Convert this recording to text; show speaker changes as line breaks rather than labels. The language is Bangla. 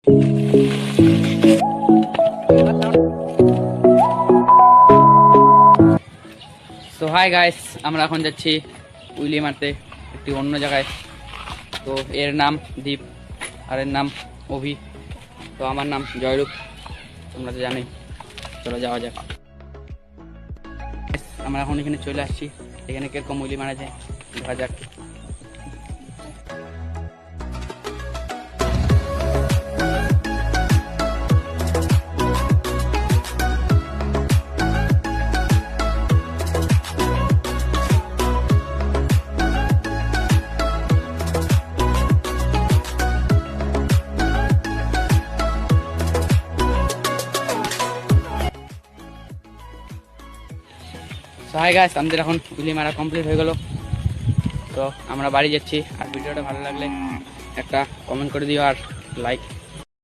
সো হাই গাইস, আমরা এখন যাচ্ছি উইলি মারতে একটি অন্য জায়গায়। তো এর নাম দীপ আর এর নাম অভি। তো আমার নাম জয়রূপ, তোমরা তো জানোই। চলো যাওয়া যাক। আমরা এখন এখানে চলে আসছি, এখানে কিরকম উইলি মারা যায় দেখা যাক। সো হাই গাইস, আমাদের এখন উইলি মারা কমপ্লিট হয়ে গেল। তো আমরা বাড়ি যাচ্ছি। আর ভিডিওটা ভালো লাগলে একটা কমেন্ট করে দিও আর লাইক